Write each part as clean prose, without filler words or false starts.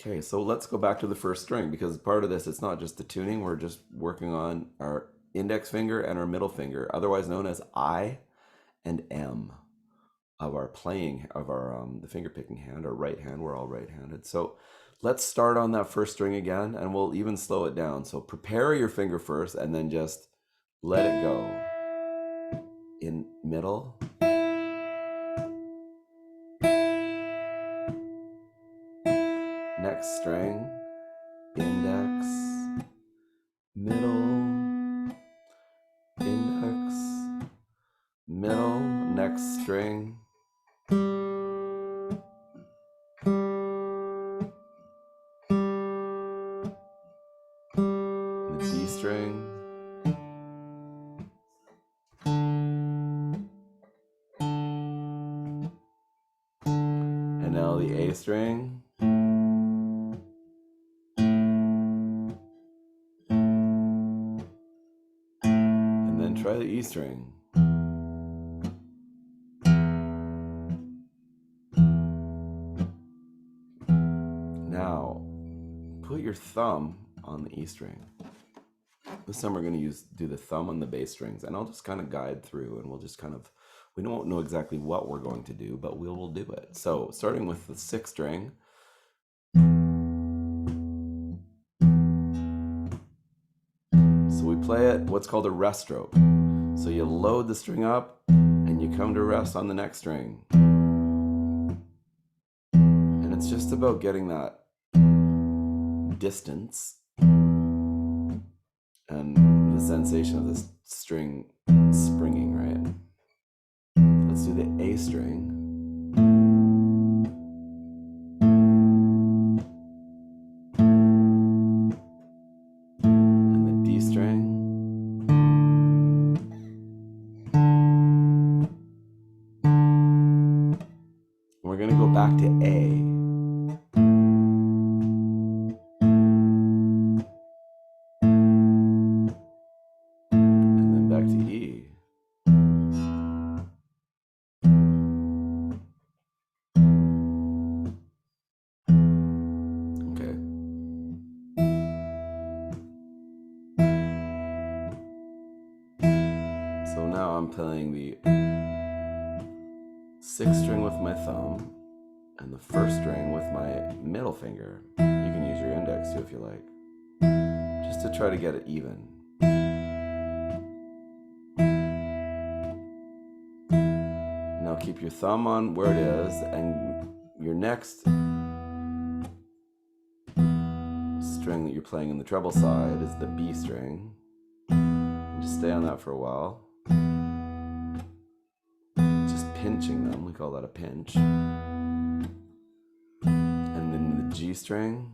Okay, so let's go back to the first string because part of this, it's not just the tuning, we're just working on our index finger and our middle finger, otherwise known as I and M of our playing, of our the finger picking hand, our right hand, we're all right-handed. So let's start on that first string again and we'll even slow it down. So prepare your finger first and then just let it go. In middle, next string, index, middle, index, middle, next string, the D string, and now the A string, and then try the E string. Now, put your thumb on the E string. This time we're going to do the thumb on the bass strings, and I'll just kind of guide through, and we'll just kind of, we don't know exactly what we're going to do, but we will do it. So starting with the sixth string, so we play it what's called a rest stroke. So you load the string up, and you come to rest on the next string. And it's just about getting that distance and the sensation of this string springing, right? Let's do the A string. And the D string. And we're going to go back to A. So now I'm playing the sixth string with my thumb and the first string with my middle finger. You can use your index too if you like, just to try to get it even. Now keep your thumb on where it is, and your next string that you're playing in the treble side is the B string. And just stay on that for a while. Pinching them, we call that a pinch. And then the G string.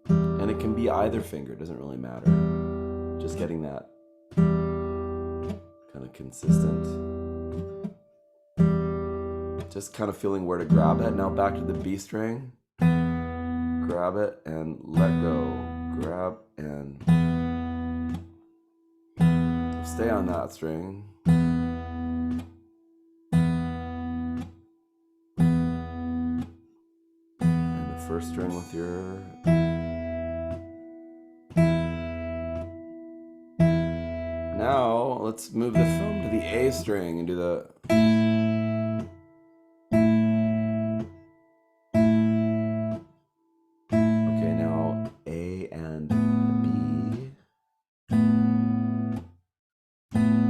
And it can be either finger, it doesn't really matter. Just getting that kind of consistent. Just kind of feeling where to grab it. Now back to the B string. Grab it and let go. Grab and stay on that string. And the first string with your... Now, let's move the thumb to the A string and do the... Okay, now A and B.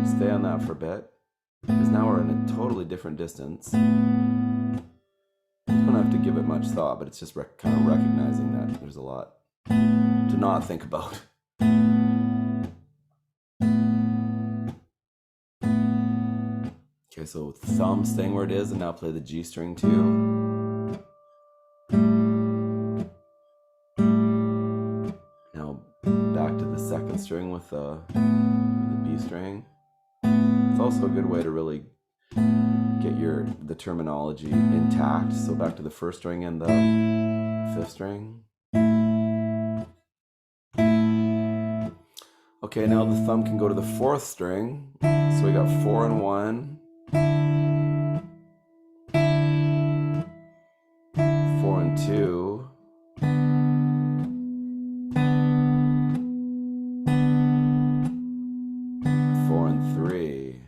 Stay on that for a bit, because now we're in a totally different distance. You don't have to give it much thought, but it's just kind of recognizing that there's a lot to not think about. Okay, so thumb staying where it is, and now play the G string too. Now back to the second string with the B string. It's also a good way to really get the terminology intact. So back to the first string and the fifth string. Okay, now the thumb can go to the fourth string. So we got 4 and 1. 2, 4 and 3.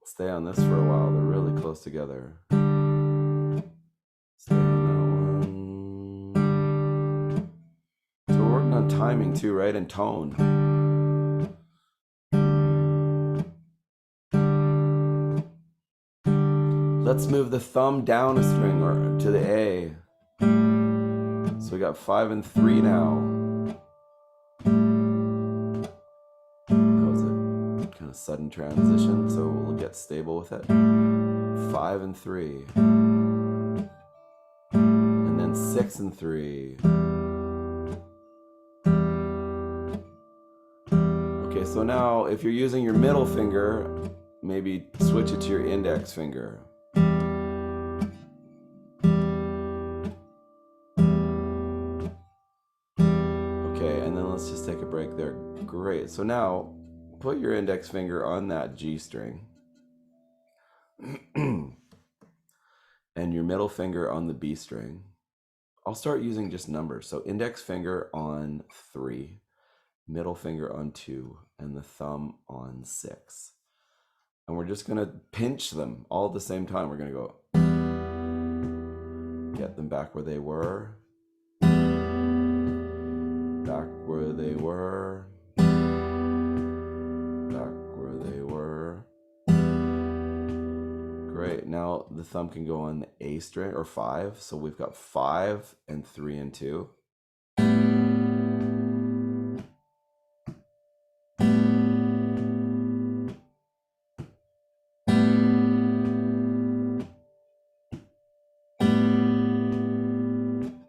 Stay on this for a while. They're really close together. Stay on that one. So we're working on timing too, right? And tone. Let's move the thumb down a string or to the A. So we got 5 and 3 now. That was a kind of sudden transition, so we'll get stable with it. 5 and 3. And then 6 and 3. Okay, so now if you're using your middle finger, maybe switch it to your index finger. Let's just take a break there. Great. So now put your index finger on that G string and your middle finger on the B string. I'll start using just numbers. So index finger on 3, middle finger on 2, and the thumb on 6. And we're just going to pinch them all at the same time. We're going to go get them back where they were. Back where they were, back where they were. Great, now the thumb can go on the A string, or 5, so we've got 5 and 3 and 2.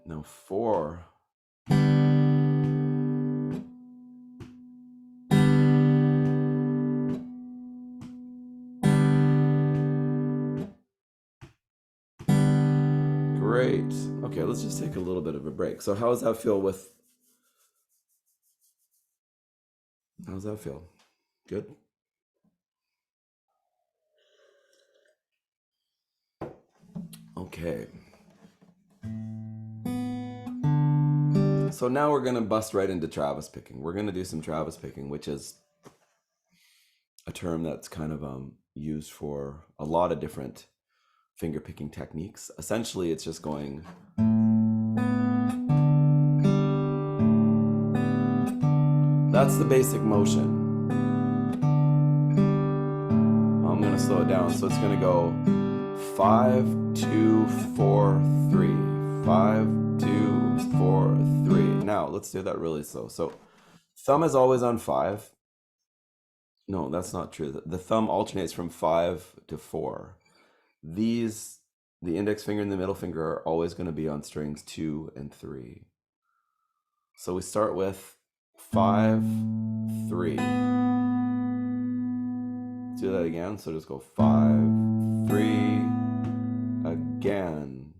Now 4. Great. Okay, let's just take a little bit of a break. So how does that feel with... How's that feel? Good? Okay. So now we're going to bust right into Travis picking. We're going to do some Travis picking, which is a term that's kind of used for a lot of different finger picking techniques. Essentially, it's just going... That's the basic motion. I'm going to slow it down. So it's going to go 5, 2, 4, 3. 5, 2, 4, 3. Now, let's do that really slow. So thumb is always on 5. No, that's not true. The thumb alternates from 5 to 4. These, the index finger and the middle finger, are always going to be on strings 2 and 3. So we start with 5, 3. Let's do that again. So just go 5, 3, again.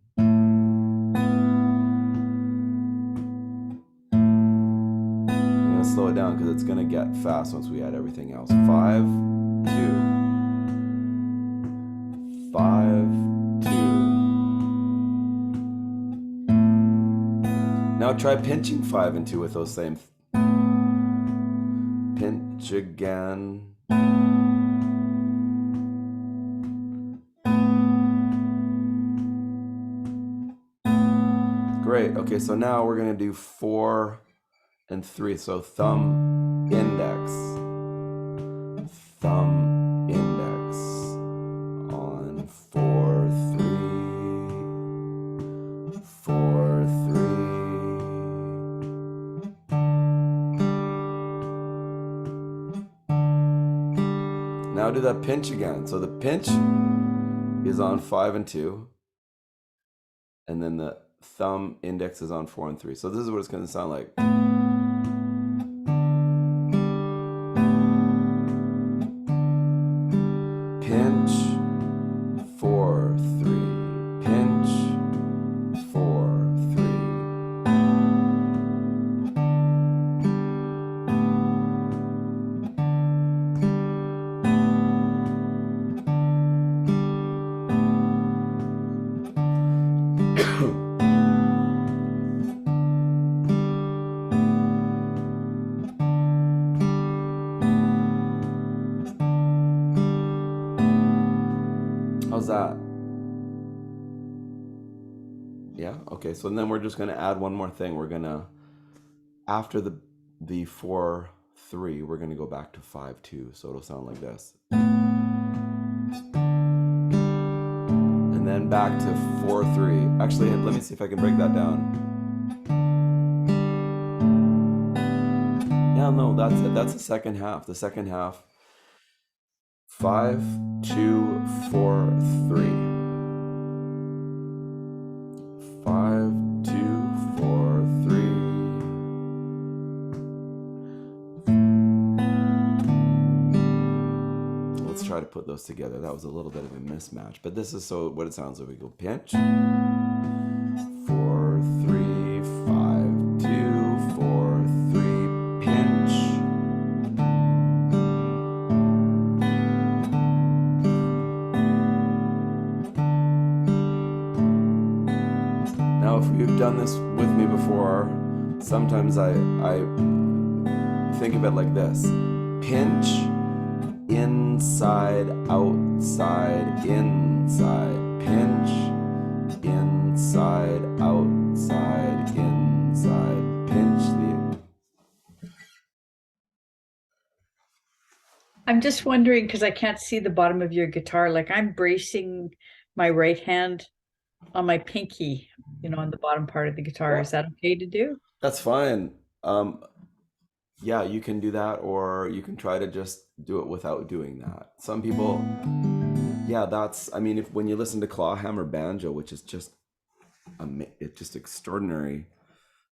I'm going to slow it down because it's going to get fast once we add everything else. 5, 2. 5, 2. Now try pinching 5 and 2 with those same. Pinch again. Great. Okay, so now we're going to do 4 and 3. So thumb, index. Thumb, index. On 4, 3. 4, 3. Now do that pinch again. So the pinch is on 5 and 2. And then the thumb index is on 4 and 3. So this is what it's going to sound like. Pinch, 4, 3. Pinch, 4, 3. How's that? Yeah, okay. So then we're just gonna add one more thing. We're gonna, after the 4-3, we're gonna go back to 5-2. So it'll sound like this. And then back to 4-3. Actually, let me see if I can break that down. Yeah, no, that's it. That's the second half. The second half. 5, 2, 4, 3. 5, 2, 4, 3. Let's try to put those together. That was a little bit of a mismatch, but this is so what it sounds like. We go pinch. 4, 3, 5, 2, 4, 3, pinch. Now, if you've done this with me before, sometimes I think of it like this. Pinch, inside, outside, inside. Pinch, inside, outside, inside. Pinch the... I'm just wondering, because I can't see the bottom of your guitar, like I'm bracing my right hand on my pinky, on the bottom part of the guitar. Is that okay to do? That's fine. Yeah, you can do that, or you can try to just do it without doing that. Some people, yeah, that's, I mean, when you listen to clawhammer banjo, which is just, it's just extraordinary,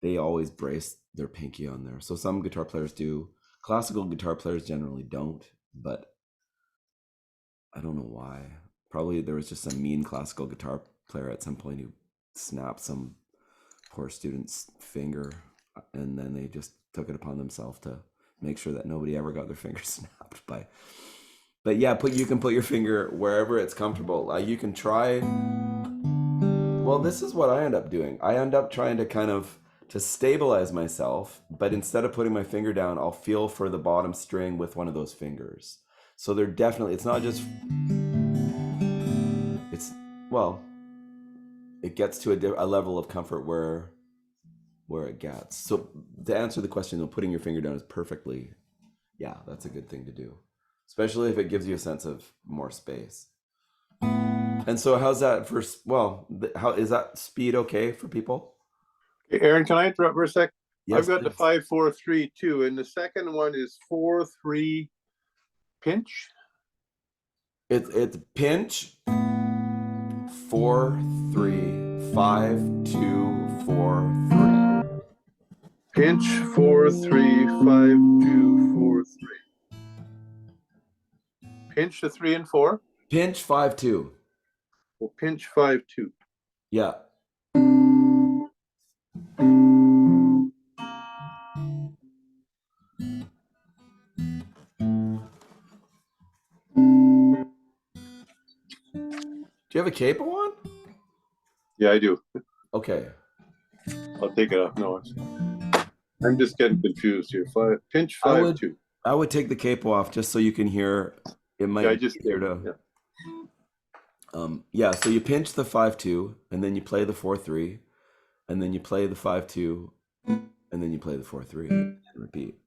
they always brace their pinky on there. So some guitar players do. Classical guitar players generally don't, but I don't know why. Probably there was just some mean classical guitar player at some point who snapped some poor student's finger, and then they just took it upon themselves to make sure that nobody ever got their finger snapped by. But yeah, you can put your finger wherever it's comfortable. You can try. Well, this is what I end up doing. I end up trying to kind of to stabilize myself, but instead of putting my finger down, I'll feel for the bottom string with one of those fingers. So they're definitely, it's not just, it's, well, it gets to a level of comfort where it gets. So to answer the question, though, putting your finger down is perfectly, yeah, that's a good thing to do, especially if it gives you a sense of more space. And so how's that for, well, how is that speed okay for people? Hey, Aaron, can I interrupt for a sec? Yes, I've got please. the 5-4-3-2, and the second one is 4-3 pinch. It's pinch, 4-3-5-2-4-3. Pinch 4-3-5-2-4-3. Pinch the 3 and 4. Pinch 5-2. Well, pinch 5-2. Yeah. Do you have a capo on? Yeah, I do. Okay. I'll take it off. No, I'm just getting confused here. Pinch 5-2. I would take the capo off just so you can hear. It might Yeah, I just be easier to. Yeah. So you pinch the 5-2, and then you play the 4-3, and then you play the 5-2, and then you play the 4-3, and repeat.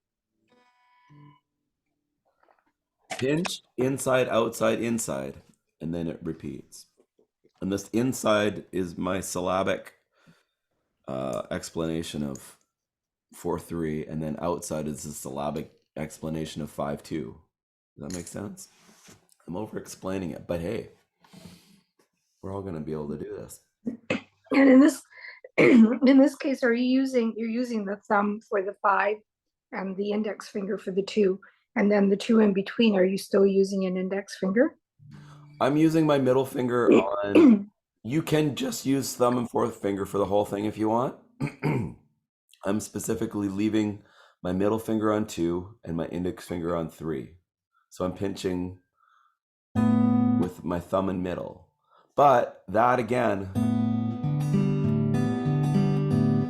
Pinch, inside, outside, inside, and then it repeats. And this inside is my syllabic explanation of 4-3, and then outside is the syllabic explanation of 5-2. Does that make sense? I'm over explaining it, but hey, we're all going to be able to do this. And in this in this case, you're using the thumb for the 5 and the index finger for the 2, and then the 2 in between. Are you still using an index finger? I'm using my middle finger on. You can just use thumb and fourth finger for the whole thing if you want. I'm specifically leaving my middle finger on 2 and my index finger on 3. So I'm pinching with my thumb and middle. But that again,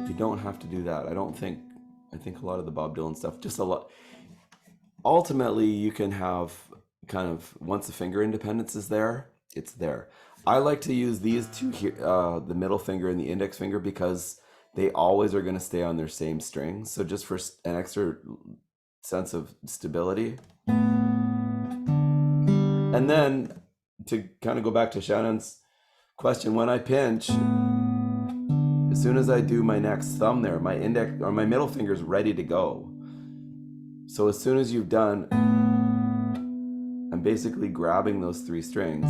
you don't have to do that. I think a lot of the Bob Dylan stuff, just a lot. Ultimately, you can have kind of, once the finger independence is there, it's there. I like to use these two here, the middle finger and the index finger, because they always are going to stay on their same string. So just for an extra sense of stability. And then to kind of go back to Shannon's question, when I pinch, as soon as I do my next thumb there, my index or my middle finger is ready to go. So as soon as you've done, I'm basically grabbing those 3 strings.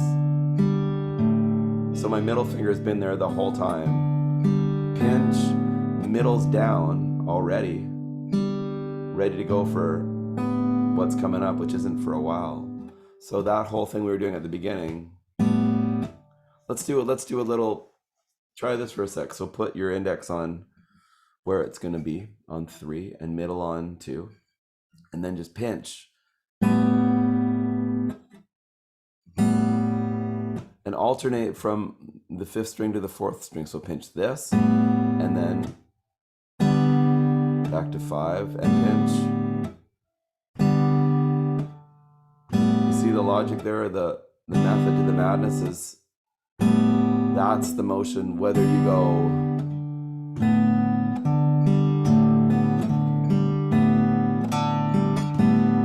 So my middle finger has been there the whole time. Pinch, middle's down already, ready to go for what's coming up, which isn't for a while. So that whole thing we were doing at the beginning, let's do a little, try this for a sec. So put your index on where it's going to be on 3 and middle on 2, and then just pinch. And alternate from the 5th string to the 4th string. So pinch this, and then back to 5 and pinch. You see the logic there? The method to the madness is, that's the motion, whether you go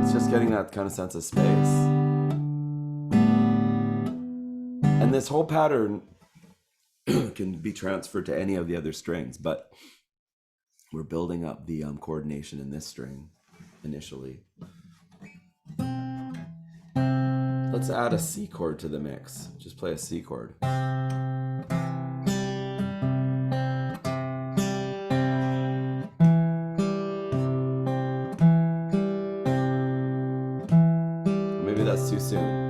it's just getting that kind of sense of space. And this whole pattern can be transferred to any of the other strings, but we're building up the coordination in this string initially. Let's add a C chord to the mix. Just play a C chord. Maybe that's too soon.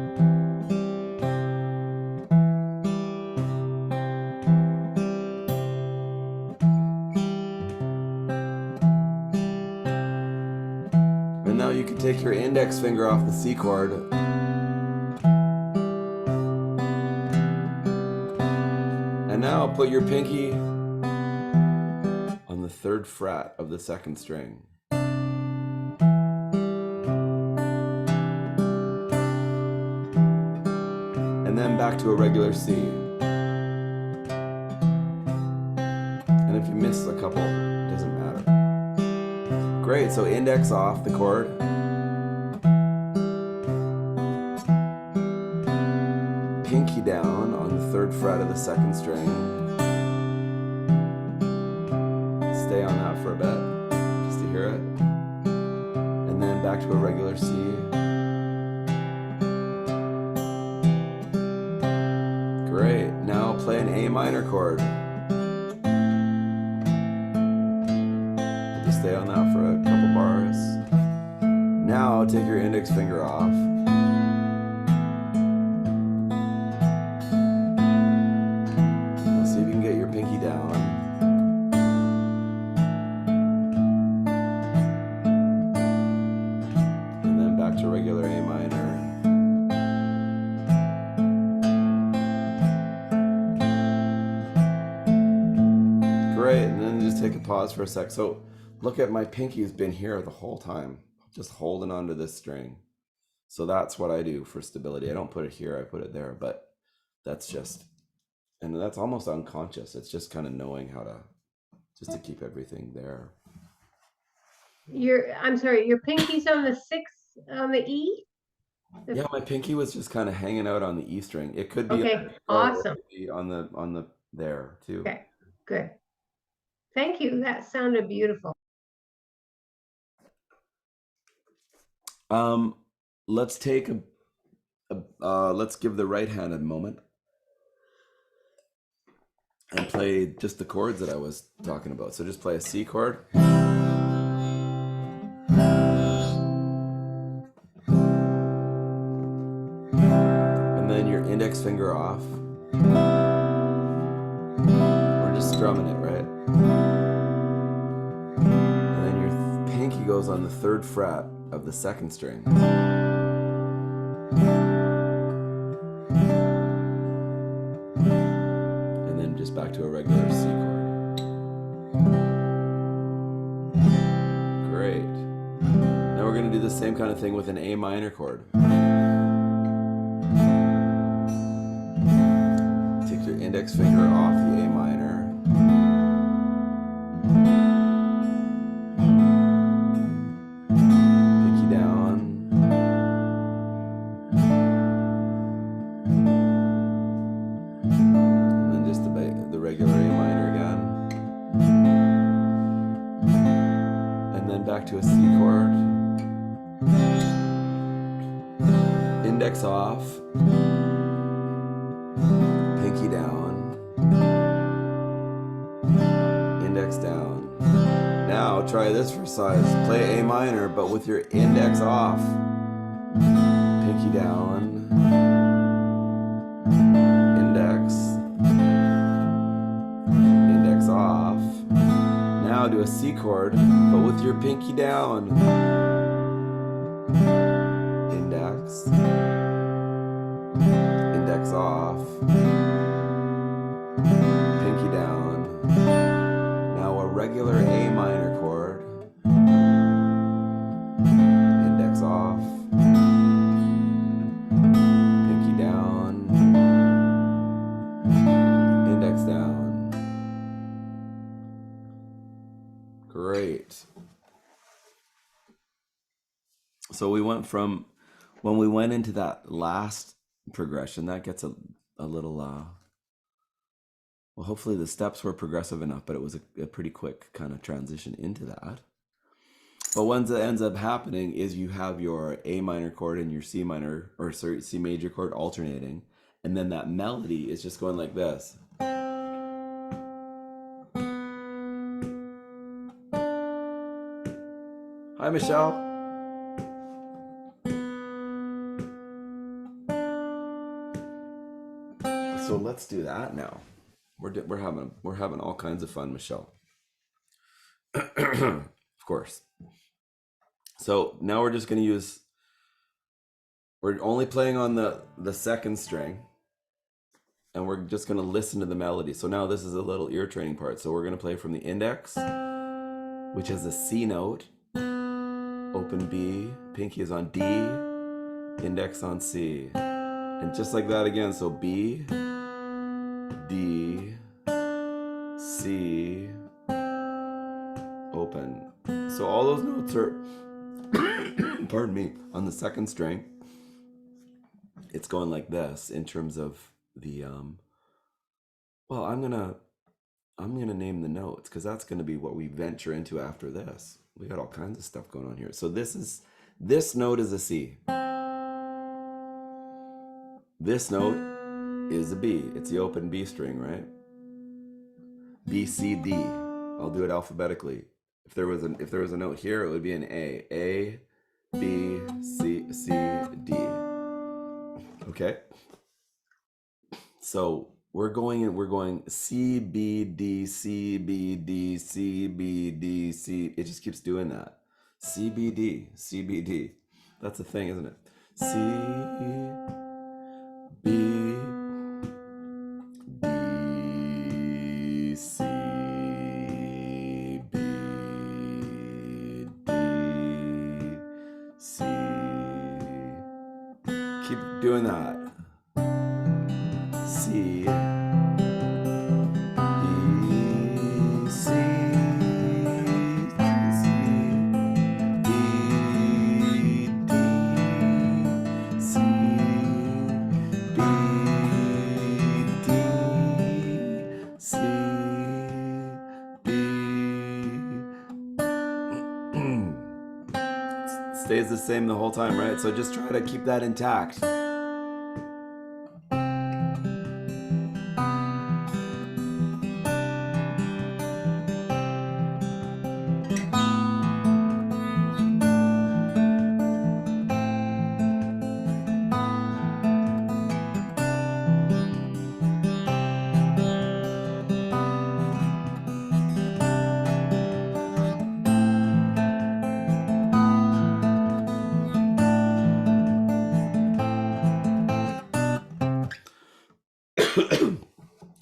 Now you can take your index finger off the C chord and now put your pinky on the 3rd fret of the 2nd string. And then back to a regular C. And if you miss a couple, it doesn't matter. Great, so index off the chord. Pinky down on the 3rd fret of the 2nd string. Stay on that for a bit, just to hear it. And then back to a regular C. Great, now play an A minor chord. Just stay on that for a couple bars. Now take your index finger off. Let's see if you can get your pinky down. And then back to regular A minor. Great, and then just take a pause for a sec. So look at my pinky has been here the whole time, just holding onto this string. So that's what I do for stability. I don't put it here, I put it there, but that's just, and that's almost unconscious. It's just kind of knowing how to, just to keep everything there. I'm sorry, your pinky's on the 6th, on the E? Yeah, my pinky was just kind of hanging out on the E string. It could be Okay, on awesome. the there too. Okay, good. Thank you. That sounded beautiful. Let's take let's give the right hand a moment and play just the chords that I was talking about. So just play a C chord. And then your index finger off. We're just strumming it, right? And then your pinky goes on the 3rd fret of the 2nd string. And then just back to a regular C chord. Great. Now we're going to do the same kind of thing with an A minor chord. your index finger off the A minor. Pinky down. And then just the regular A minor again. And then back to a C chord. Index off. Pinky down. Index down. Now try this for size. Play A minor, but with your index off. Pinky down. Index. Index off. Now do a C chord, but with your pinky down. Index. Index off. Pinky down. Now a regular A minor chord. Index off. Pinky down. Index down. Great. So we went from, when we went into that last progression, that gets a little, well, hopefully the steps were progressive enough, but it was a pretty quick kind of transition into that. But what ends up happening is you have your A minor chord and your C minor, or sorry, C major chord alternating, and then that melody is just going like this. Hi, Michelle. So let's do that now. We're having all kinds of fun, Michelle. Of course. So now we're just going to use. We're only playing on the second string, and we're just going to listen to the melody. So now this is a little ear training part. So we're going to play from the index, which is a C note, open B, pinky is on D, index on C, and just like that again. So B, D, C, open. So all those notes are, pardon me, on the second string. It's going like this in terms of the, well, I'm gonna name the notes because that's gonna be what we venture into after this. We got all kinds of stuff going on here. So this note is a C. This note is a B. It's the open B string, right? B, C, D. I'll do it alphabetically. If there was a note here, it would be an A. A, B, C, C, D. Okay? So we're going C, B, D, C, B, D, C, B, D, C. It just keeps doing that. C, B, D, C, B, D. That's the thing, isn't it? C, B, D, C, B, D, C. Keep doing that. C, B, C, C, B, D, C, B, D, C, B. Stays the same the whole time, right? So just try to keep that intact.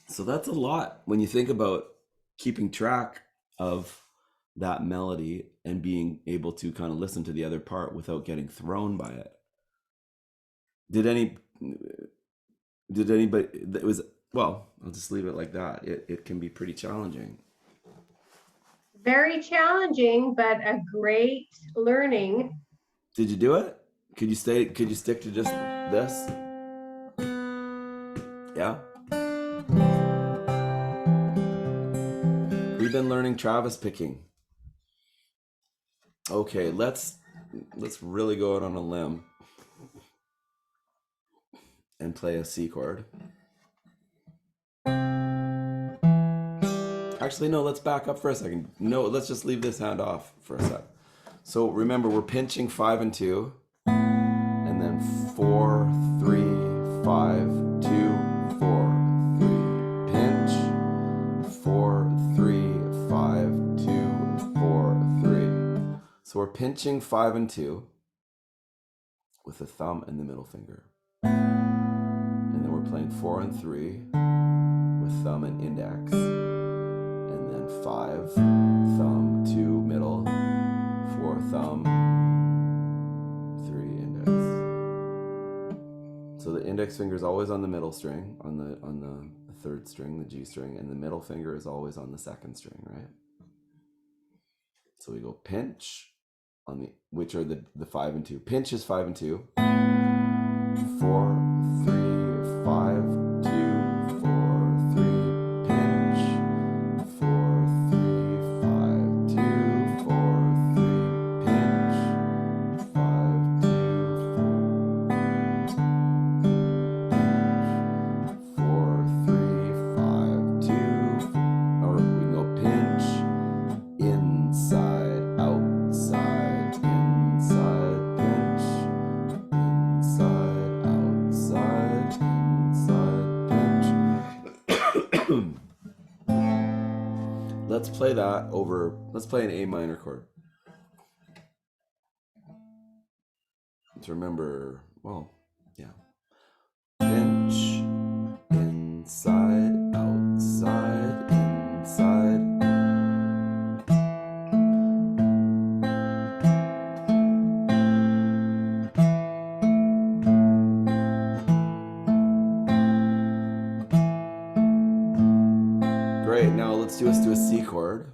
So that's a lot when you think about keeping track of that melody and being able to kind of listen to the other part without getting thrown by it. Did anybody, it was well, I'll just leave it like that. It can be pretty challenging. Very challenging, but a great learning. Did you do it? Could you stick to just this? Yeah. We've been learning Travis picking. Okay, let's really go out on a limb and play a C chord. Actually, no, let's back up for a second. No, let's just leave this hand off for a sec. So remember, we're pinching 5 and 2, and then 4, 3, 5, 2, 4, 3. Pinch, 4, 3, 5, 2, 4, 3. So we're pinching 5 and 2 with the thumb and the middle finger. And then we're playing 4 and 3 with thumb and index. And then 5, thumb, 2, middle, 4, thumb, 3, index. So the index finger is always on the middle string, on the third string, the G string, and the middle finger is always on the second string, right? So we go pinch on the, which are the 5 and 2. Pinch is 5 and 2. 4, 3, 5, 2, 4, 3. Pinch. 4, 3, 5, 2, 4, 3. Pinch. 5, 2, 4, 3, 5, 2. Or we can go pinch. Inside, outside, inside, pinch. Inside, outside, inside, pinch. Let's play that over, let's play an A minor chord. Let's remember, well, yeah. Pinch, inside, outside, inside. Great, now let's do a C chord.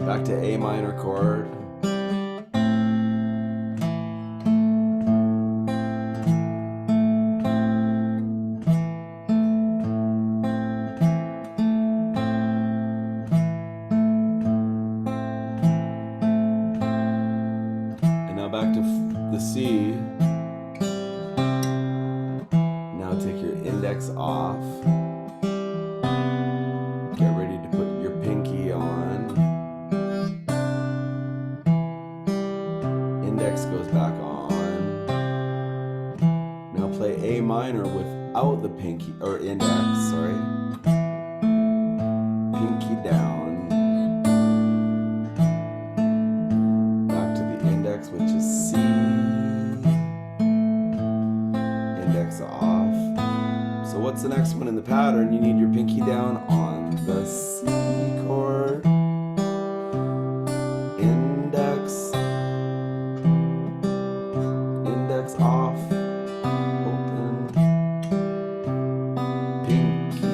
Back to A minor chord. And now back to the C. Now take your index off. Get ready to put your pinky on. Index goes back on. Now play A minor without the pinky, or index, sorry. Pinky down. Back to the index, which is C. Index off. So what's the next one in the pattern? You need your pinky down on the C chord. Index. Index off. Open. Pinky.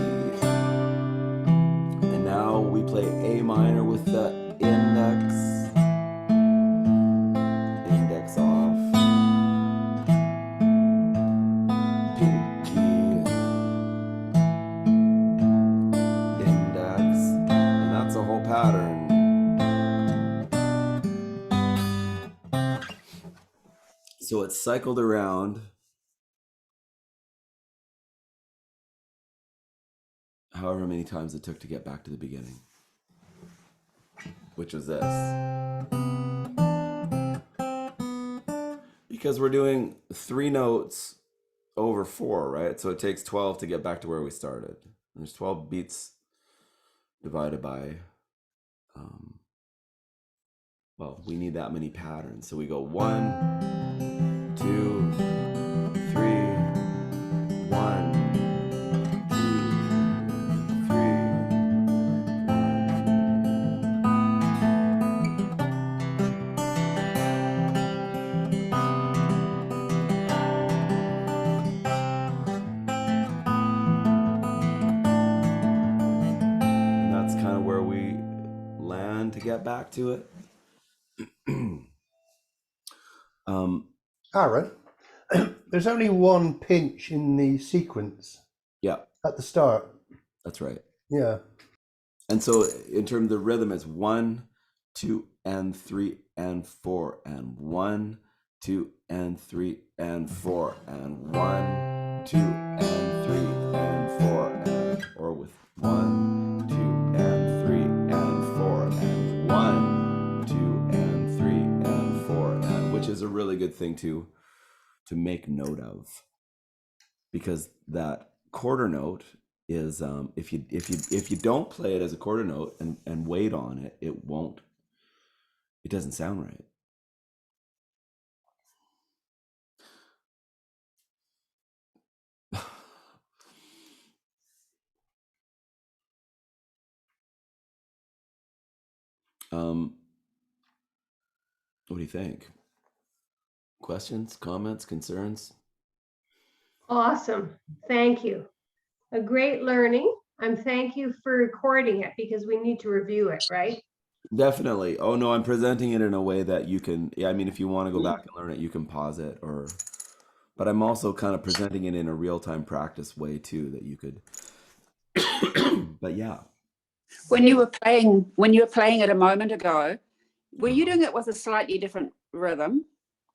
And now we play A minor with the index. Index off. Pinky. Index. And that's a whole pattern. So it's cycled around however many times it took to get back to the beginning, which was this. Because we're doing 3 notes over 4, right? So it takes 12 to get back to where we started. There's 12 beats divided by, well, we need that many patterns. So we go 1, 2, 3, get back to it. Aaron, there's only one pinch in the sequence Yeah, at the start. that's right. Yeah. And so in terms of the rhythm, it's 1, 2, and 3, and 4, and 1, 2, and 3, and 4, and 1, 2, and 3, and 4, and, or with 1, 2, and 3, and 4, and 1, 2, and 3, and 4, and, which is a really good thing to make note of, because that quarter note is if you don't play it as a quarter note and wait on it, it doesn't sound right. What do you think? Questions, comments, concerns? Awesome. Thank you. A great learning. Thank you for recording it because we need to review it, right? Definitely. Oh no, I'm presenting it in a way that you can, yeah, I mean, if you want to go back and learn it, you can pause it, but I'm also kind of presenting it in a real-time practice way too, that you could, but yeah. When you were playing it a moment ago, were you doing it with a slightly different rhythm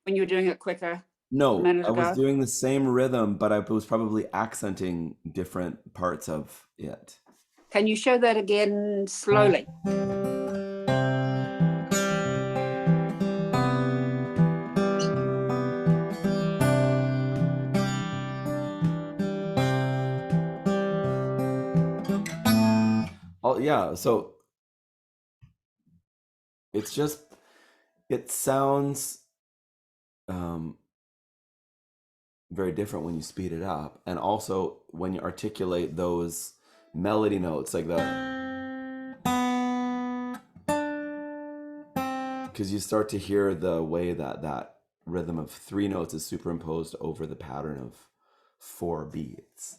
when you were doing it quicker? No, minute I was ago? doing the same rhythm, but I was probably accenting different parts of it. Can you show that again slowly? Oh yeah, so it's just, it sounds very different when you speed it up, and also when you articulate those melody notes like that, because you start to hear the way that rhythm of 3 notes is superimposed over the pattern of 4 beats.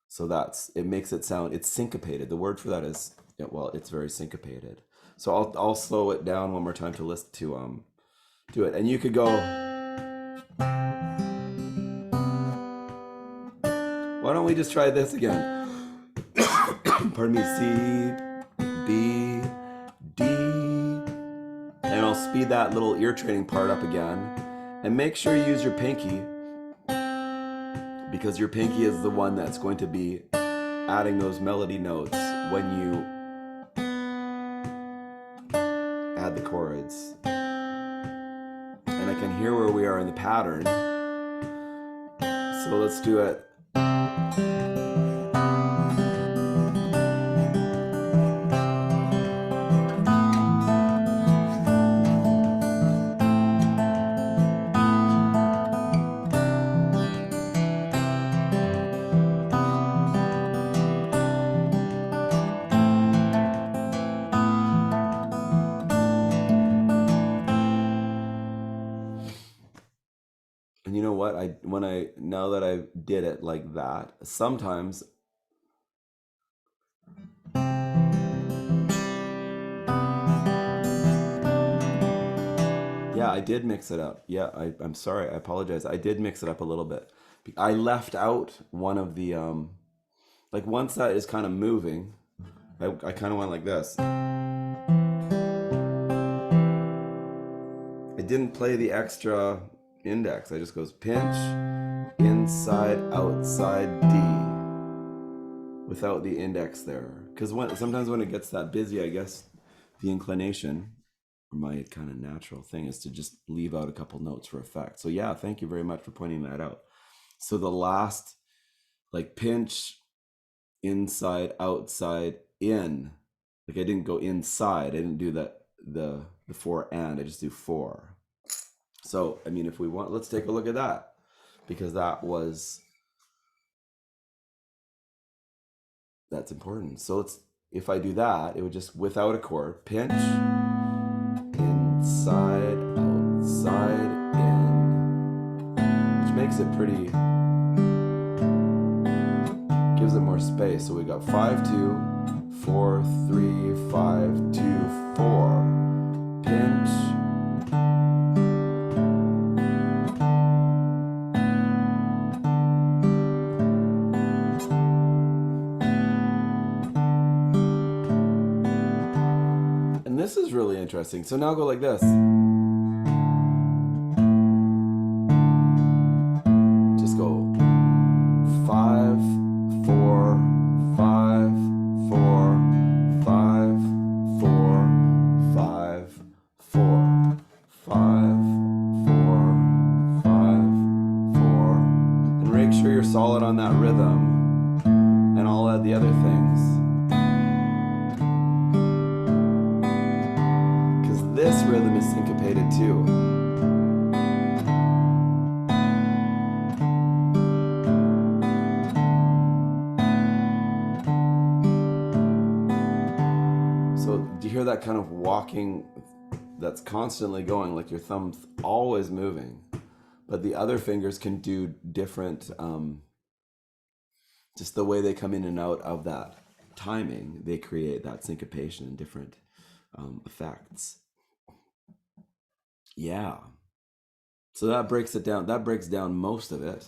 So it makes it sound, it's syncopated. The word for that is, yeah, well, it's very syncopated. So I'll slow it down one more time to listen to it, and you could go. Why don't we just try this again? Pardon me. C, B, D, and I'll speed that little ear training part up again, and make sure you use your pinky, because your pinky is the one that's going to be adding those melody notes when you add the chords. And I can hear where we are in the pattern. So let's do it. And you know what? Now that I did it like that, sometimes yeah, I did mix it up. Yeah, I'm sorry. I apologize. I did mix it up a little bit. I left out one of the like once that is kind of moving, I kind of went like this. I didn't play the extra index. I just goes pinch, inside, outside, D, without the index there. Because sometimes when it gets that busy, I guess the inclination, or my kind of natural thing, is to just leave out a couple notes for effect. So yeah, thank you very much for pointing that out. So the last, like pinch, inside, outside, in. Like I didn't go inside. I didn't do the 4 and. I just do 4. So, I mean, if we want, let's take a look at that, because that's important. So if I do that, it would just, without a chord, pinch, inside, outside, in, which makes it pretty, gives it more space. So we got 5, 2, 4, 3, 5, 2, 4. Pinch. And this is really interesting. So now go like this. Just go 5, 4, 5, 4, 5, 4, 5, 4, 5, 4, 5, 4. And make sure you're solid on that rhythm. And I'll add the other things. This rhythm is syncopated too. So do you hear that kind of walking that's constantly going, like your thumb's always moving, but the other fingers can do different, just the way they come in and out of that timing, they create that syncopation and different effects. Yeah. So that breaks it down. That breaks down most of it.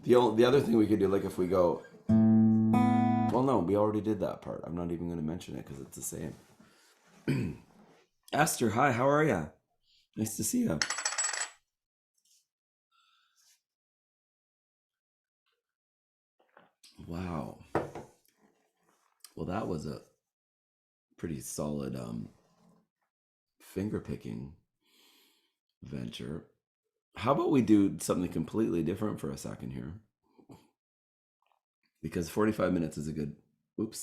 The other thing we could do, like if we go, well, no, we already did that part. I'm not even going to mention it because it's the same. Esther, hi, how are you? Nice to see you. Wow. Well, that was a pretty solid finger picking venture. How about we do something completely different for a second here? Because 45 minutes is a good,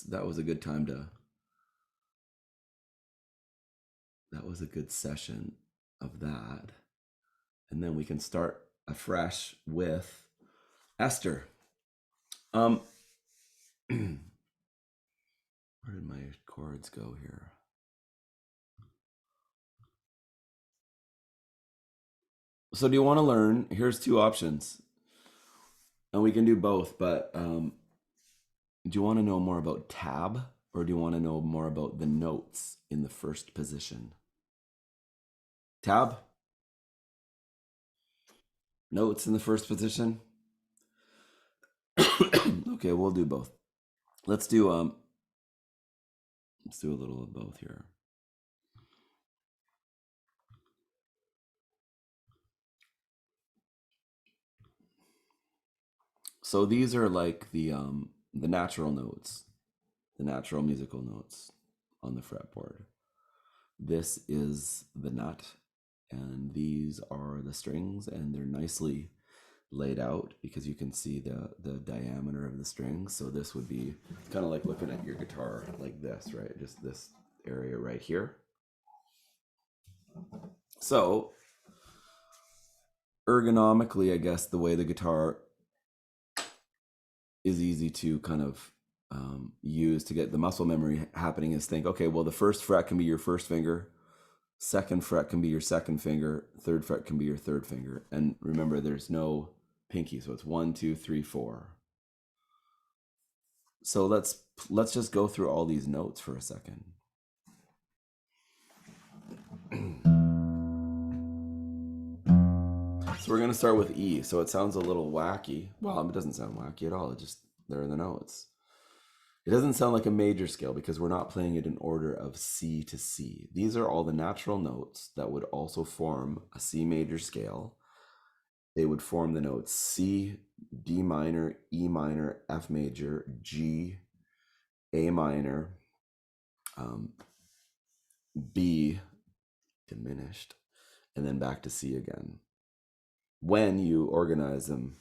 that was a good time to, that was a good session of that. And then we can start afresh with Esther. Where did my chords go here? So do you want to learn? Here's two options. And we can do both, but do you want to know more about tab or do you want to know more about the notes in the first position? Tab? Notes in the first position? Okay, we'll do both. Let's do a little of both here. So these are like the natural notes, the natural musical notes on the fretboard. This is the nut, and these are the strings, and they're nicely laid out because you can see the diameter of the strings. So this would be kind of like looking at your guitar like this, right? Just this area right here. So ergonomically, I guess the way the guitar is easy to kind of use to get the muscle memory happening is think, okay, well, the first fret can be your first finger, second fret can be your second finger, third fret can be your third finger. And remember, there's no pinky, so it's 1, 2, 3, 4. So let's just go through all these notes for a second. So we're going to start with E. So it sounds a little wacky. Well, it doesn't sound wacky at all. It just, they're the notes. It doesn't sound like a major scale because we're not playing it in order of C to C. These are all the natural notes that would also form a C major scale. They would form the notes C, D minor, E minor, F major, G, A minor, B diminished, and then back to C again. When you organize them,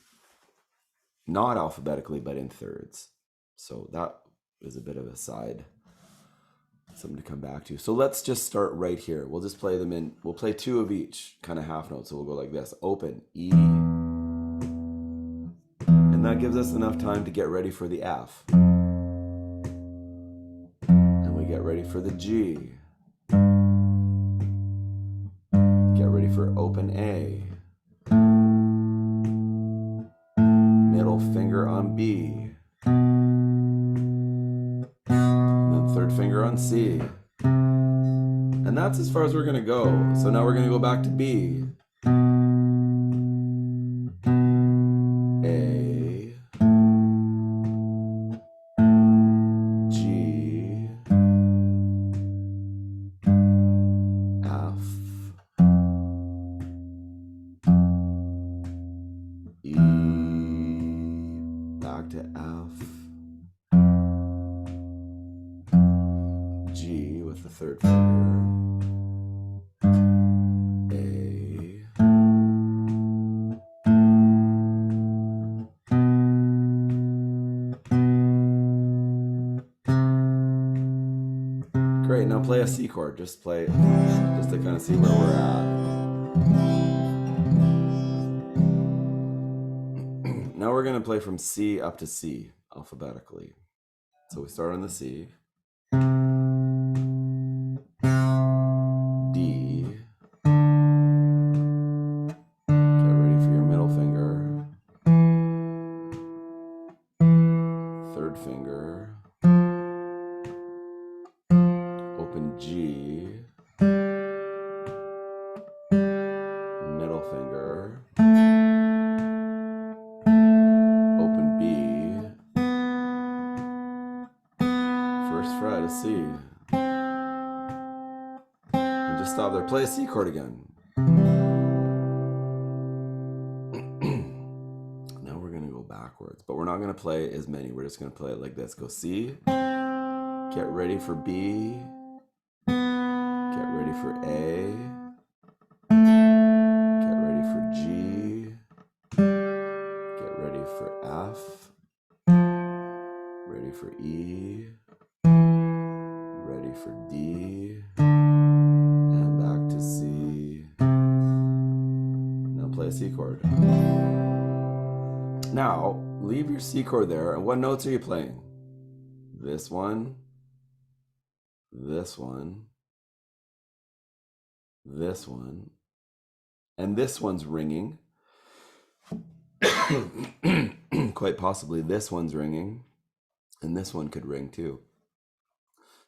not alphabetically, but in thirds. So that is a bit of a side, something to come back to. So let's just start right here. We'll just play them in, we'll play two of each kind of half notes. So we'll go like this, open, E. And that gives us enough time to get ready for the F. And we get ready for the G. Get ready for open A. Middle finger on B. And then third finger on C. And that's as far as we're gonna go. So now we're gonna go back to B. A, G, F, E, back to F, G with the third finger, A, great. Now play a C chord. Just to kind of see where we're at. Now we're gonna play from C up to C alphabetically. So we start on the C. D. Get ready for your middle finger. Third finger. Open G. Middle finger. Open B. First fret of C. And just stop there. Play a C chord again. Now we're going to go backwards, but we're not going to play as many. We're just going to play it like this. Go C. Get ready for B. Get ready for A. Get ready for G. Get ready for F. Ready for E. Ready for D. And back to C. Now play a C chord. Now, leave your C chord there. And what notes are you playing? This one. This one. This one. And this one's ringing. Quite possibly this one's ringing. And this one could ring too.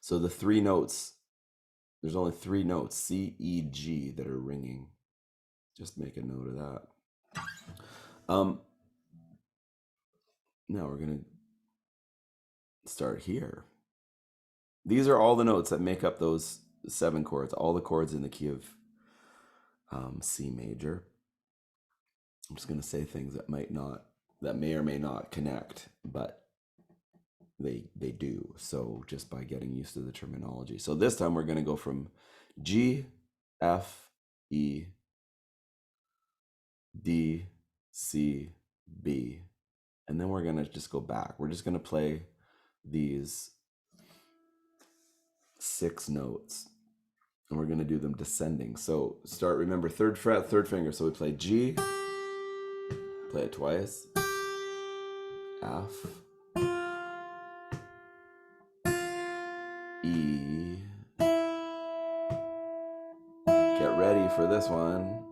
So the three notes, there's only three notes, C, E, G, that are ringing. Just make a note of that. Now we're going to start here. These are all the notes that make up those 7 chords, all the chords in the key of C major. I'm just going to say things that may or may not connect, but they do. So just by getting used to the terminology. So this time we're going to go from G, F, E, D, C, B, and then we're going to just go back. We're just going to play these 6 notes, and we're going to do them descending. So start, remember, 3rd fret, 3rd finger. So we play G, play it twice, F, E, get ready for this one,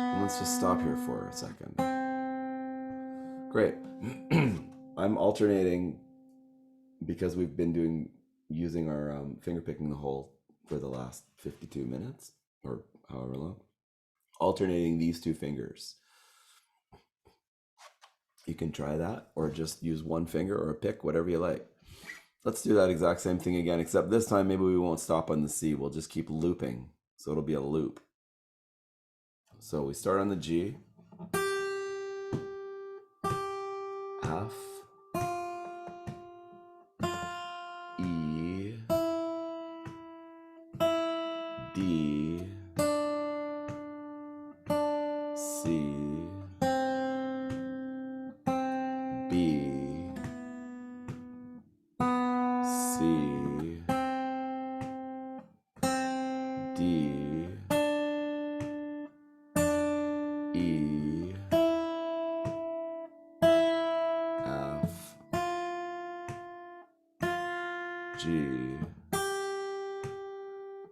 and let's just stop here for a second. Great. I'm alternating because we've been using our finger picking the whole for the last 52 minutes or however long, alternating these 2 fingers. You can try that or just use one finger or a pick, whatever you like. Let's do that exact same thing again, except this time maybe we won't stop on the C. We'll just keep looping. So it'll be a loop. So we start on the G, F, E, D, C, B, C, D, E, F, G,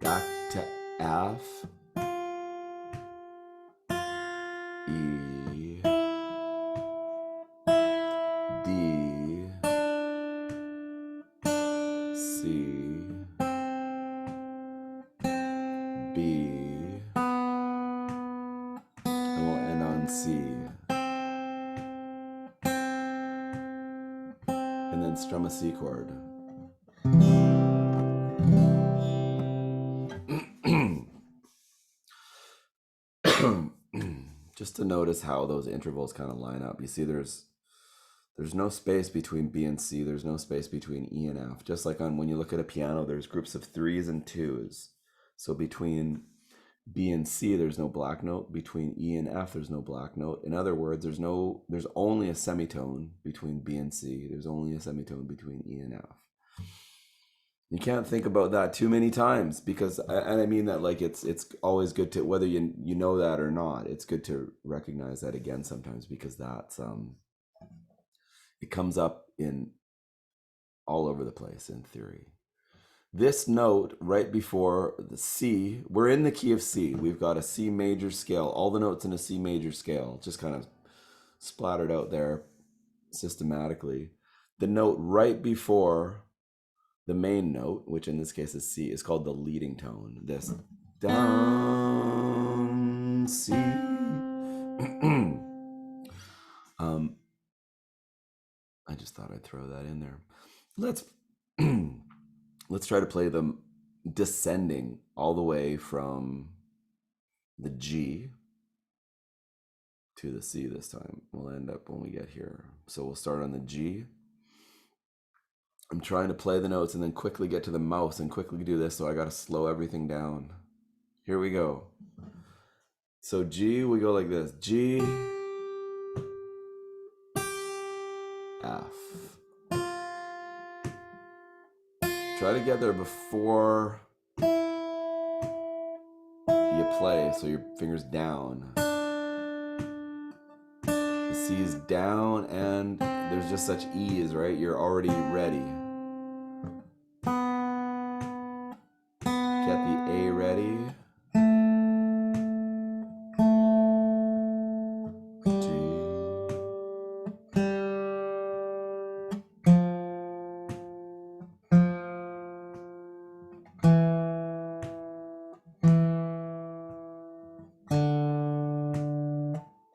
back to F, E, D, C, B, and we'll end on C. And then strum a C chord. Just to notice how those intervals kind of line up. You see there's no space between B and C. There's no space between E and F. Just like when you look at a piano, there's groups of 3s and 2s. So between B and C, there's no black note. Between E and F, there's no black note. In other words, there's only a semitone between B and C. There's only a semitone between E and F. You can't think about that too many times, because, and I mean that like it's always good to, whether you know that or not, it's good to recognize that again sometimes, because that's it comes up in all over the place in theory. This note right before the C, we're in the key of C. We've got a C major scale, all the notes in a C major scale, just kind of splattered out there systematically. The note right before the main note, which in this case is C, is called the leading tone. This down C. I just thought I'd throw that in there. Let's try to play them descending all the way from the G to the C this time. We'll end up when we get here. So we'll start on the G. I'm trying to play the notes and then quickly get to the mouse and quickly do this, so I got to slow everything down. Here we go. So G, we go like this. G, F. Try to get there before you play, so your finger's down. The C is down, and there's just such ease, right? You're already ready. Get the A ready. G.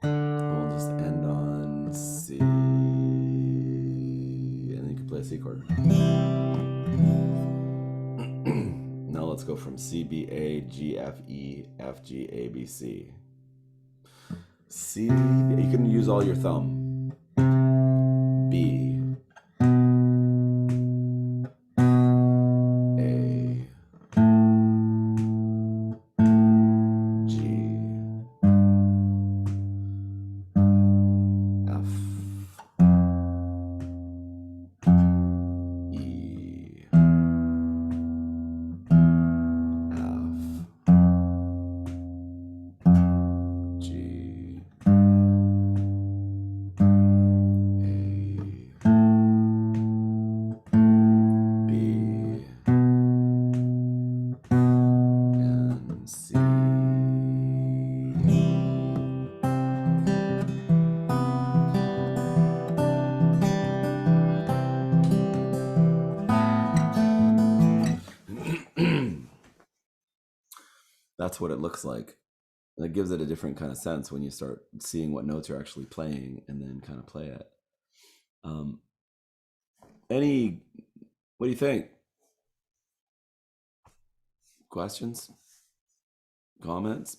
We'll just end on C. And then you can play a C chord. Now let's go from C, B, A, G, F, E, F, G, A, B, C. C, you can use all your thumb. B, A, G, F, E, G, A, B, and C. That's what it looks like. That gives it a different kind of sense when you start seeing what notes you're actually playing and then kind of play it. What do you think? Questions? Comments?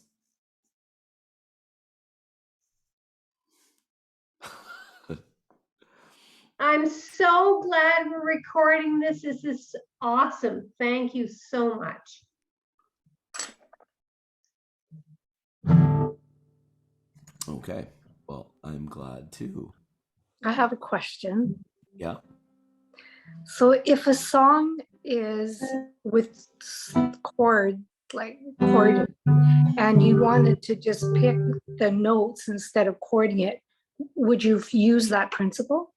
I'm so glad we're recording this. This is awesome. Thank you so much. Okay. Well, I'm glad too. I have a question. Yeah. So if a song is with chord, and you wanted to just pick the notes instead of chording it, would you use that principle?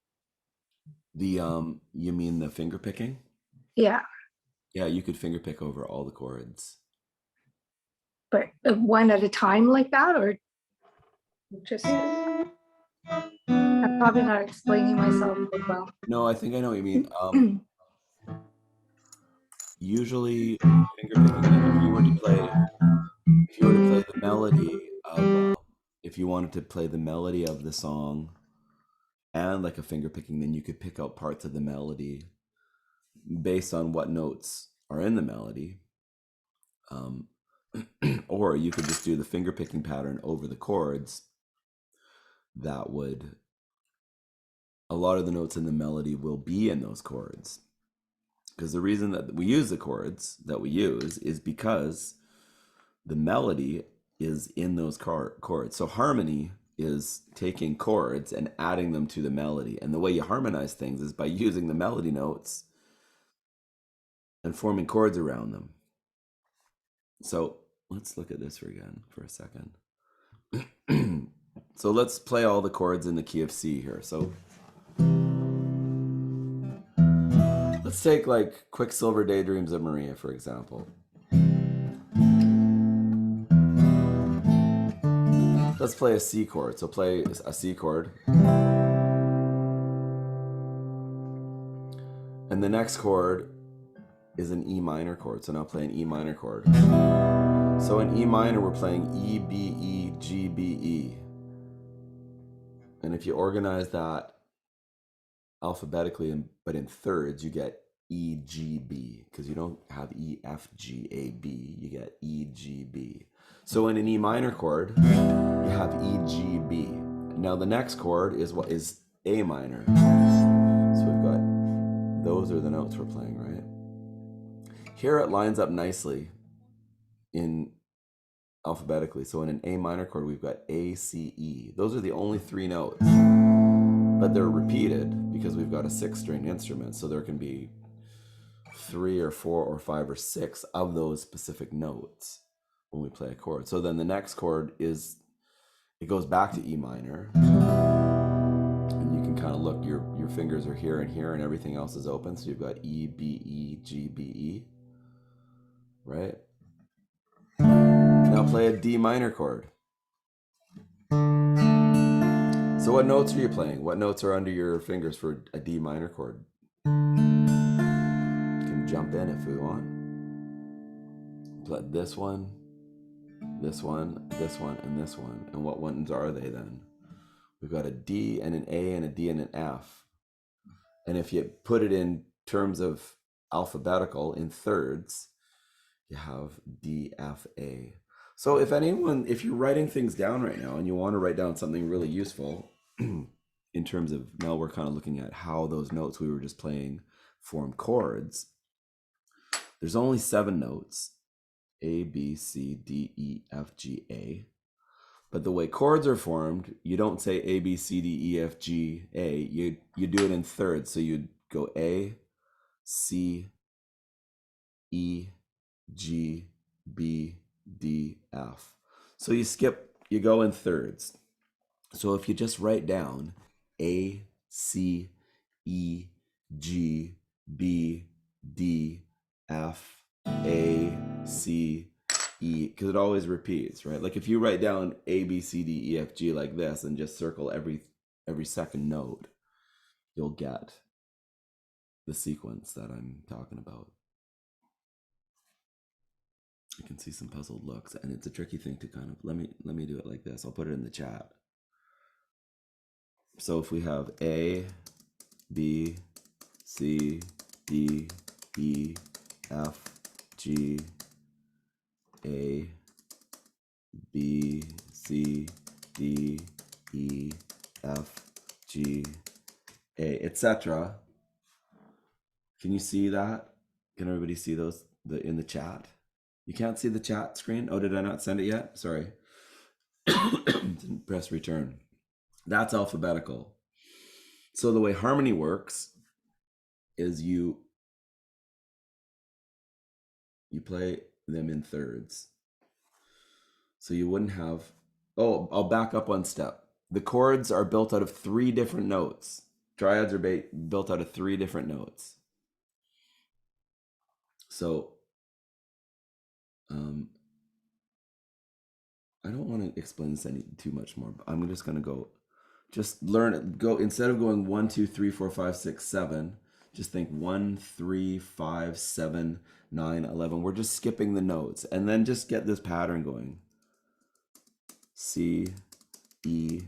You mean the finger picking? Yeah. Yeah, you could finger pick over all the chords. but one at a time like that, or just, I'm probably not explaining myself very well. No, I think I know what you mean. Usually, finger picking, like if you were to play the melody of, if you wanted to play the melody of the song and like a finger picking, then you could pick out parts of the melody based on what notes are in the melody. Or you could just do the finger picking pattern over the chords. That would, a lot of the notes in the melody will be in those chords. Because the reason that we use the chords that we use is because the melody is in those chords. So harmony is taking chords and adding them to the melody. And the way you harmonize things is by using the melody notes and forming chords around them. So let's look at this again for a second. So let's play all the chords in the key of C here. So let's take like Quicksilver Daydreams of Maria, for example. Let's play a C chord. So play a C chord. And the next chord is an E minor chord. So now play an E minor chord. So in E minor, we're playing E, B, E, G, B, E. And if you organize that alphabetically, but in thirds, you get E, G, B, because you don't have E, F, G, A, B, you get E, G, B. So in an E minor chord, you have E, G, B. Now the next chord is what is A minor. So we've got, those are the notes we're playing, right? Here it lines up nicely in alphabetically. So in an A minor chord, we've got A, C, E. Those are the only three notes, but they're repeated because we've got a 6-string instrument. So there can be 3 or 4 or 5 or 6 of those specific notes when we play a chord. So then the next chord is, it goes back to E minor. And you can kind of look, your fingers are here and everything else is open. So you've got E, B, E, G, B, E, right? Now play a D minor chord. So what notes are you playing? What notes are under your fingers for a D minor chord? You can jump in if we want. Play this one, this one, this one, and this one. And what ones are they then? We've got a D and an A and a D and an F. And if you put it in terms of alphabetical in thirds, you have D, F, A. So if you're writing things down right now and you want to write down something really useful in terms of, now we're kind of looking at how those notes we were just playing form chords. There's only 7 notes, A, B, C, D, E, F, G, A. But the way chords are formed, you don't say A, B, C, D, E, F, G, A. You do it in thirds. So you'd go A, C, E, G, B, D, F. So you go in thirds. So if you just write down A, C, E, G, B, D, F, A, C, E, because it always repeats, right? Like if you write down A, B, C, D, E, F, G like this and just circle every second note, you'll get the sequence that I'm talking about. I can see some puzzled looks, and it's a tricky thing to kind of, let me do it like this. I'll put it in the chat. So if we have A, B, C, D, E, F, G, A, B, C, D, E, F, G, A, etc. Can you see that? Can everybody see those in the chat? You can't see the chat screen? Oh, did I not send it yet? Sorry. Didn't press return. That's alphabetical. So the way harmony works is you play them in thirds. So you wouldn't have, I'll back up one step. The chords are built out of 3 different notes. Triads are built out of 3 different notes. So I don't want to explain this any too much more, but I'm just gonna go, just learn it. Go instead of going 1, 2, 3, 4, 5, 6, 7. Just think 1, 3, 5, 7, 9, 11. We're just skipping the notes, and then just get this pattern going. C, E,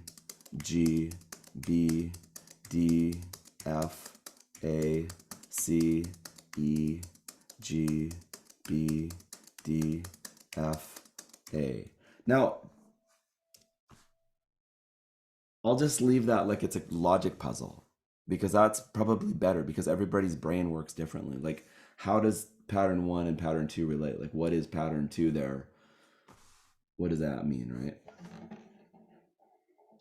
G, B, D, F, A, C, E, G, B, D, F, A. Now, I'll just leave that like it's a logic puzzle, because that's probably better, because everybody's brain works differently. Like, how does pattern 1 and pattern 2 relate? Like, what is pattern 2 there? What does that mean, right?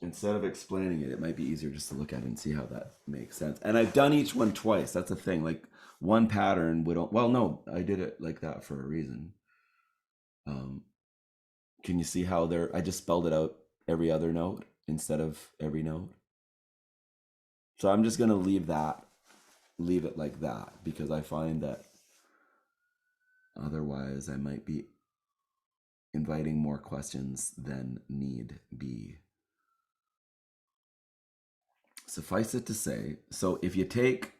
Instead of explaining it, it might be easier just to look at it and see how that makes sense. And I've done each one twice. That's the thing. Like, one pattern would, well, no, I did it like that for a reason. Can you see how I just spelled it out every other note instead of every note? So I'm just going to leave it like that, because I find that otherwise I might be inviting more questions than need be. Suffice it to say, so if you take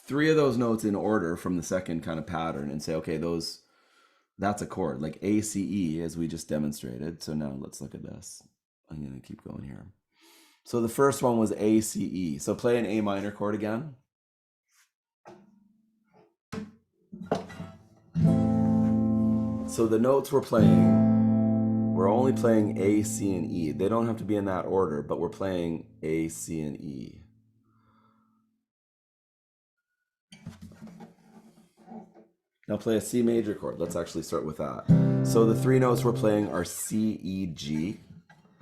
3 of those notes in order from the second kind of pattern and say, okay, that's a chord, like A, C, E, as we just demonstrated. So now let's look at this. I'm going to keep going here. So the first one was A, C, E. So play an A minor chord again. So the notes we're playing, we're only playing A, C, and E. They don't have to be in that order, but we're playing A, C, and E. Now play a C major chord. Let's actually start with that. So the 3 notes we're playing are C, E, G.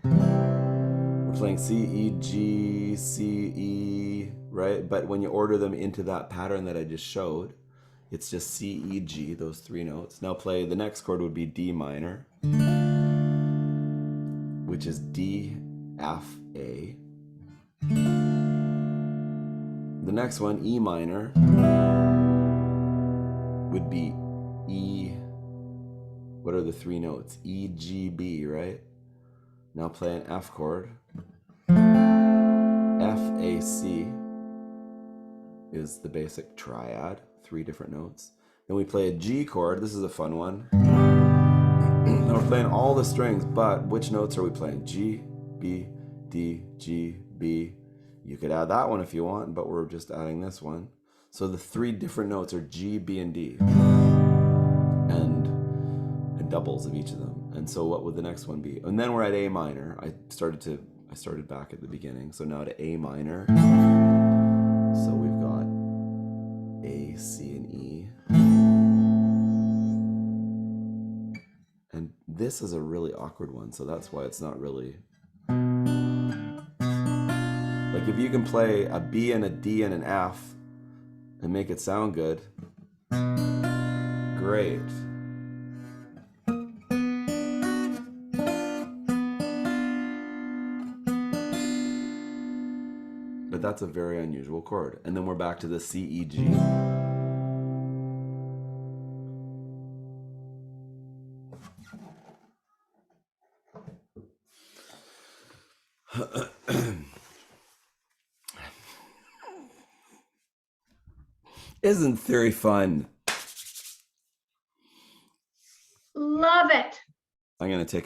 We're playing C, E, G, C, E, right? But when you order them into that pattern that I just showed, it's just C, E, G, those 3 notes. Now play, the next chord would be D minor, which is D, F, A. The next one, E minor, would be E. What are the 3 notes? E, G, B, right? Now play an F chord. F, A, C is the basic triad, 3 different notes. Then we play a G chord. This is a fun one. Now we're playing all the strings, but which notes are we playing? G, B, D, G, B. You could add that one if you want, but we're just adding this one. So the 3 different notes are G, B, and D, and doubles of each of them. And so what would the next one be? And then we're at A minor. I started back at the beginning. So now to A minor. So we've got A, C, and E. And this is a really awkward one, so that's why it's not really... Like, if you can play a B and a D and an F and make it sound good, great. But that's a very unusual chord. And then we're back to the C, E, G. Isn't theory fun? Love it. I'm going to take a